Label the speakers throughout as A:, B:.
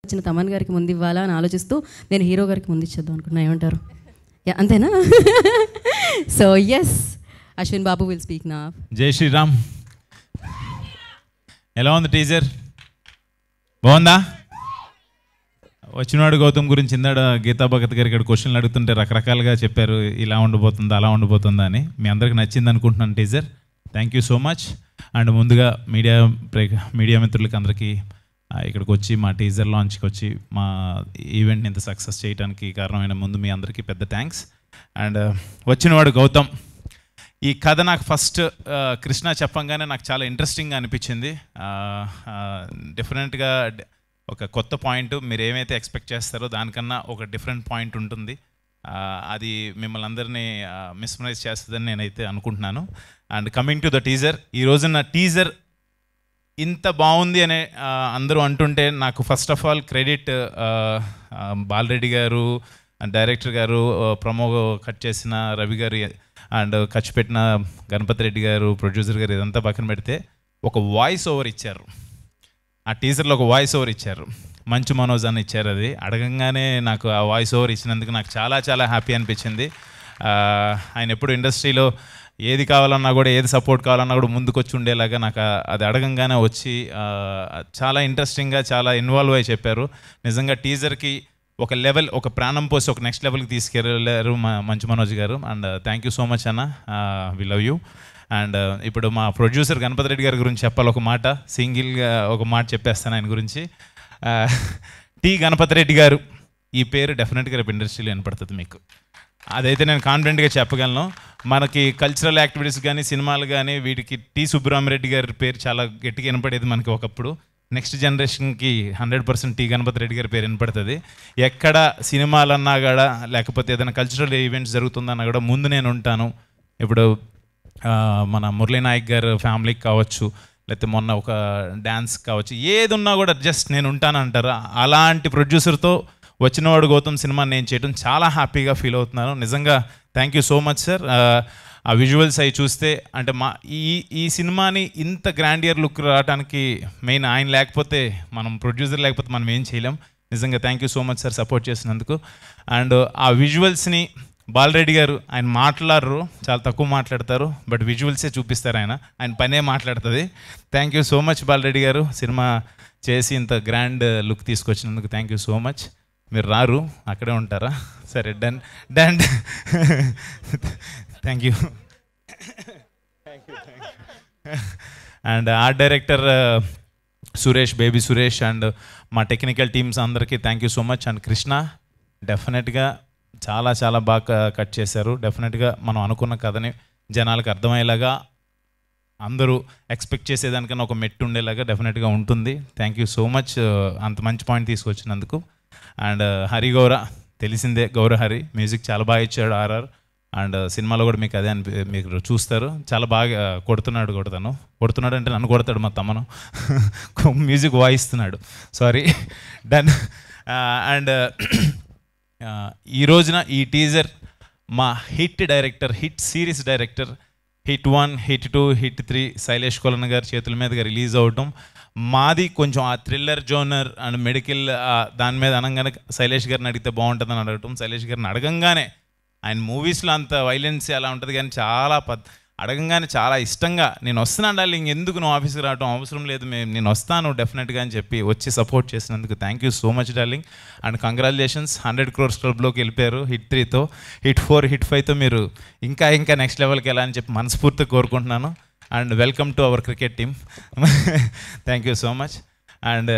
A: వచ్చిన తమన్ గారికి ముందు ఇవ్వాలా అని ఆలోచిస్తూ నేను హీరో గారికి ముందు ఇచ్చేద్దాం అనుకున్నా. ఏమంటారు? అంతేనా? So yes, Ashwin Babu will speak నా.
B: జై శ్రీరామ్. ఎలా ఉంది టీజర్? బాగుందా? వచ్చినవాడు గౌతమ్ గురించి ఇందాడ గీతా భగత్ గారు ఇక్కడ క్వశ్చన్లు అడుగుతుంటే రకరకాలుగా చెప్పారు, ఇలా ఉండిపోతుందా అలా ఉండిపోతుందా అని. మీ అందరికి నచ్చింది అనుకుంటున్నాను teaser. Thank you so much. And ముందుగా మీడియా మిత్రులకి అందరికీ ఇక్కడికి వచ్చి మా టీజర్ లాంచ్కి వచ్చి మా ఈవెంట్ని ఇంత సక్సెస్ చేయడానికి కారణమైన ముందు మీ అందరికీ పెద్ద థ్యాంక్స్. అండ్ వచ్చినవాడు గౌతమ్, ఈ కథ నాకు ఫస్ట్ కృష్ణ చెప్పంగానే నాకు చాలా ఇంట్రెస్టింగ్గా అనిపించింది. డిఫరెంట్గా ఒక కొత్త పాయింట్, మీరు ఏమైతే ఎక్స్పెక్ట్ చేస్తారో దానికన్నా ఒక డిఫరెంట్ పాయింట్ ఉంటుంది. అది మిమ్మల్ని అందరినీ మిస్మరైజ్ చేస్తుందని నేనైతే అనుకుంటున్నాను. And coming to the teaser, ఈ రోజున టీజర్ ఇంత బాగుంది అనే అందరూ అంటుంటే నాకు first of all credit Bala Reddy గారు, డైరెక్టర్ గారు, ప్రమో కట్ చేసిన రవి గారు అండ్ ఖర్చు పెట్టిన గణపతి రెడ్డి గారు, ప్రొడ్యూసర్ గారు, ఇదంతా పక్కన పెడితే ఒక వాయిస్ ఓవర్ ఇచ్చారు. ఆ టీజర్లో ఒక వాయిస్ ఓవర్ ఇచ్చారు, మంచు మనోజ్ అని ఇచ్చారు. అది అడగంగానే నాకు ఆ వాయిస్ ఓవర్ ఇచ్చినందుకు నాకు చాలా చాలా హ్యాపీ అనిపించింది. ఆయన ఎప్పుడు ఇండస్ట్రీలో ఏది కావాలన్నా కూడా, ఏది సపోర్ట్ కావాలన్నా కూడా ముందుకు వచ్చి ఉండేలాగా నాకు అది అడగంగానే వచ్చి చాలా ఇంట్రెస్టింగ్గా చాలా ఇన్వాల్వ్ అయ్యి చెప్పారు. నిజంగా టీజర్కి ఒక లెవెల్, ఒక ప్రాణం పోసి ఒక నెక్స్ట్ లెవెల్కి తీసుకెళ్ళారు మంచు మనోజ్ గారు. And thank you so much అన్న, వి లవ్ యూ. అండ్ ఇప్పుడు మా ప్రొడ్యూసర్ గణపతి రెడ్డి గారి గురించి చెప్పాలి. ఒక మాట, సింగిల్గా ఒక మాట చెప్పేస్తాను ఆయన గురించి. టి గణపతి రెడ్డి గారు, ఈ పేరు డెఫినెట్గా రేపు ఇండస్ట్రీలో వినపడుతుంది మీకు, అదైతే నేను కాన్ఫిడెంట్గా చెప్పగలను. మనకి కల్చరల్ యాక్టివిటీస్ కానీ, సినిమాలు కానీ, వీటికి టి సుబ్బరామరెడ్డి గారి పేరు చాలా గట్టిగా వినపడేది మనకి ఒకప్పుడు. నెక్స్ట్ జనరేషన్కి 100% టి గణపతి రెడ్డి గారి పేరు వినపడుతుంది. ఎక్కడ సినిమాలన్నా కూడా, లేకపోతే ఏదైనా కల్చరల్ ఈవెంట్స్ జరుగుతుందన్నా కూడా ముందు నేను ఉంటాను. ఇప్పుడు మన మురళీ నాయక్ గారు ఫ్యామిలీకి కావచ్చు, లేకపోతే మొన్న ఒక డ్యాన్స్ కావచ్చు, ఏది ఉన్నా కూడా జస్ట్ నేను ఉంటాను అంటారు. అలాంటి ప్రొడ్యూసర్తో వచ్చినవాడు గౌతమ్ సినిమా నేను చేయడం చాలా హ్యాపీగా ఫీల్ అవుతున్నాను. నిజంగా thank you so much sir. ఆ విజువల్స్ అవి చూస్తే అంటే ఈ సినిమాని ఇంత గ్రాండియర్ లుక్ రావడానికి మెయిన్ ఆయన లేకపోతే, మనం ప్రొడ్యూసర్ లేకపోతే మనం ఏం చేయలేం. నిజంగా thank you so much sir support చేసినందుకు. అండ్ ఆ విజువల్స్ని బాలరెడ్డి గారు, ఆయన మాట్లాడరు, చాలా తక్కువ మాట్లాడతారు, బట్ విజువల్సే చూపిస్తారు. ఆయన పనే మాట్లాడుతుంది. Thank you so much Balareddy గారు, సినిమా చేసి ఇంత గ్రాండ్ లుక్ తీసుకొచ్చినందుకు థ్యాంక్ యూ సో మచ్. మీరు రారు, అక్కడే ఉంటారా? సరే, done done. Thank you. And art director Suresh, baby Suresh, and మా టెక్నికల్ టీమ్స్ అందరికీ thank you so much. And Krishna డెఫినెట్గా చాలా చాలా బాగా కట్ చేశారు. డెఫినెట్గా మనం అనుకున్న కథని జనాలకు అర్థమయ్యేలాగా, అందరూ ఎక్స్పెక్ట్ చేసేదానికన్నా ఒక మెట్టు ఉండేలాగా డెఫినెట్గా ఉంటుంది. థ్యాంక్ యూ సో మచ్ అంత మంచి పాయింట్ తీసుకొచ్చినందుకు. అండ్ హరి గౌర, తెలిసిందే, గౌర హరి మ్యూజిక్ చాలా బాగా ఇచ్చాడు ఆర్ఆర్. అండ్ సినిమాలో కూడా మీకు అదే మీరు చూస్తారు, చాలా బాగా కొడుతున్నాడు అంటే నన్ను కొడతాడు మా తమ్మను, మ్యూజిక్ వాయిస్తున్నాడు, సారీ, డన్. అండ్ ఈ రోజున ఈ టీజర్ మా hit director, hit series director, hit 1, hit 2, hit 3 Sailesh Kolanu గారి చేతుల మీదుగా రిలీజ్ అవటం, మాది కొంచెం ఆ థ్రిల్లర్ జోనర్ అండ్ మెడికల్ దాని మీద అనగానే శైలేష్ గారిని అడిగితే బాగుంటుందని అడగటం. శైలేష్ గారిని అడగంగానే, ఆయన మూవీస్లో అంత వైలెన్స్ అలా ఉంటుంది కానీ చాలా అడగంగానే చాలా ఇష్టంగా, నేను వస్తున్నాను డార్లింగ్, ఎందుకు నువ్వు ఆఫీస్కి రావడం అవసరం లేదు, నేను వస్తాను డెఫినెట్గా అని చెప్పి వచ్చి సపోర్ట్ చేసినందుకు thank you so much darling. And congratulations, 100 crores క్లబ్లోకి వెళ్ళిపోయారు. హిట్ 3తో, హిట్ 4, హిట్ 5తో మీరు ఇంకా నెక్స్ట్ లెవెల్కి వెళ్ళాలని చెప్పి మనస్ఫూర్తిగా కోరుకుంటున్నాను. And welcome to our cricket team. Thank you so much. And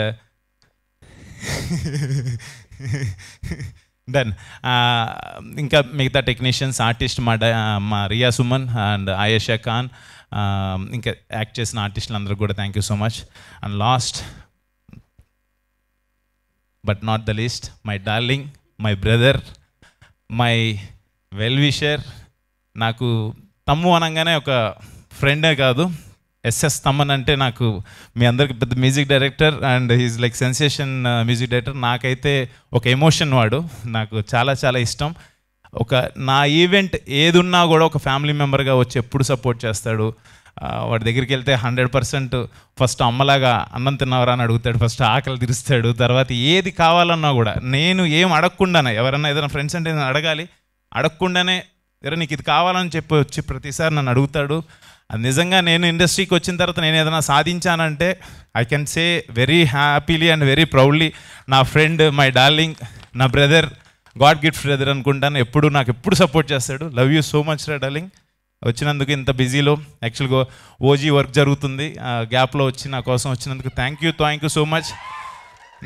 B: done. ఇంకా మిగతా టెక్నీషియన్స్, ఆర్టిస్ట్, మా రియా సుమన్ అండ్ ఆయేషా ఖాన్, ఇంకా యాక్ట్ చేసిన ఆర్టిస్టులు అందరూ కూడా thank you so much. And last but not the least, my darling, my brother, my well wisher, నాకు తమ్ము అనగానే ఒక ఫ్రెండే కాదు, ఎస్ఎస్ తమ్మన్ అంటే నాకు మీ అందరికి పెద్ద music director and he's like sensation music director. నాకైతే ఒక ఎమోషన్ వాడు, నాకు చాలా చాలా ఇష్టం. ఒక నా ఈవెంట్ ఏదున్నా కూడా ఒక ఫ్యామిలీ మెంబర్గా వచ్చి ఎప్పుడు సపోర్ట్ చేస్తాడు. వాడి దగ్గరికి వెళ్తే 100% ఫస్ట్ అమ్మలాగా అన్నం తిన్నావరా అని అడుగుతాడు, ఫస్ట్ ఆకలి తీరుస్తాడు, తర్వాత ఏది కావాలన్నా కూడా నేను ఏం అడగకుండానే, ఎవరన్నా ఏదైనా ఫ్రెండ్స్ అంటే నేను అడగాలి, అడగకుండానే ఎరా నీకు ఇది కావాలని చెప్పి వచ్చి ప్రతిసారి నన్ను అడుగుతాడు. అది నిజంగా నేను ఇండస్ట్రీకి వచ్చిన తర్వాత నేను ఏదైనా సాధించానంటే I can say very happily and very proudly నా ఫ్రెండ్, మై డార్లింగ్, నా బ్రదర్, గాడ్ గిఫ్ట్ బ్రదర్ అనుకుంటాను. నాకు ఎప్పుడు సపోర్ట్ చేస్తాడు. లవ్ యూ సో మచ్ రా డార్లింగ్. వచ్చినందుకు ఇంత బిజీలో యాక్చువల్గా ఓజీ వర్క్ జరుగుతుంది, గ్యాప్లో వచ్చి నా కోసం వచ్చినందుకు థ్యాంక్ యూ సో మచ్.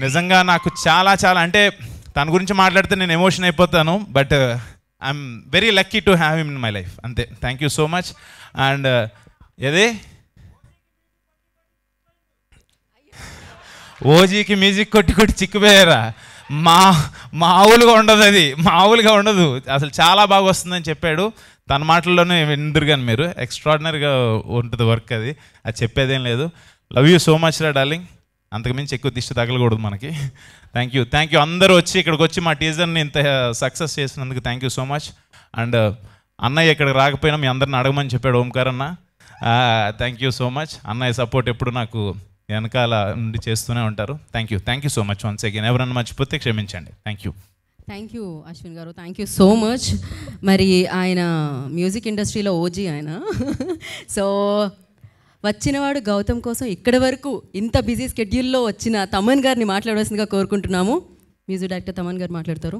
B: నిజంగా నాకు చాలా అంటే తన గురించి మాట్లాడితే నేను ఎమోషన్ అయిపోతాను, but I'm very lucky to have him in my life, అంతే. Thank you so much. And ఏదే ఓజీకి మ్యూజిక్ కొట్టి చిక్కుపోయారా, మామూలుగా ఉండదు, అది మామూలుగా ఉండదు అసలు, చాలా బాగా వస్తుందని చెప్పాడు. తన మాటల్లోనే విందురు కానీ మీరు, ఎక్స్ట్రాడినరీగా ఉంటుంది వర్క్, అది చెప్పేదేం లేదు. లవ్ యూ సో మచ్ రా డార్లింగ్. అంతకుమించి ఎక్కువ దిష్టి తగలకూడదు మనకి. థ్యాంక్ యూ అందరూ వచ్చి ఇక్కడికి వచ్చి మా టీజర్ని ఇంత సక్సెస్ చేసినందుకు thank you so much. And అన్నయ్య ఇక్కడికి రాకపోయినా మీ అందరిని అడగమని చెప్పాడు ఓంకార్ అన్న. Thank you so much. అన్నయ్య సపోర్ట్ ఎప్పుడు నాకు వెనకాల నుండి చేస్తూనే ఉంటారు. Thank you so much once again. ఎవరన్నా మర్చిపోతే క్షమించండి. థ్యాంక్ యూ అశ్విన్ గారు, థ్యాంక్ యూ సో మచ్. మరి ఆయన మ్యూజిక్ ఇండస్ట్రీలో ఓజీ ఆయన. సో వచ్చినవాడు గౌతమ్ కోసం ఇక్కడి వరకు ఇంత బిజీ స్కెడ్యూల్లో వచ్చిన తమన్ గారిని మాట్లాడవలసిందిగా కోరుకుంటున్నాము. మ్యూజిక్ డైరెక్టర్ తమన్ గారు మాట్లాడతారు.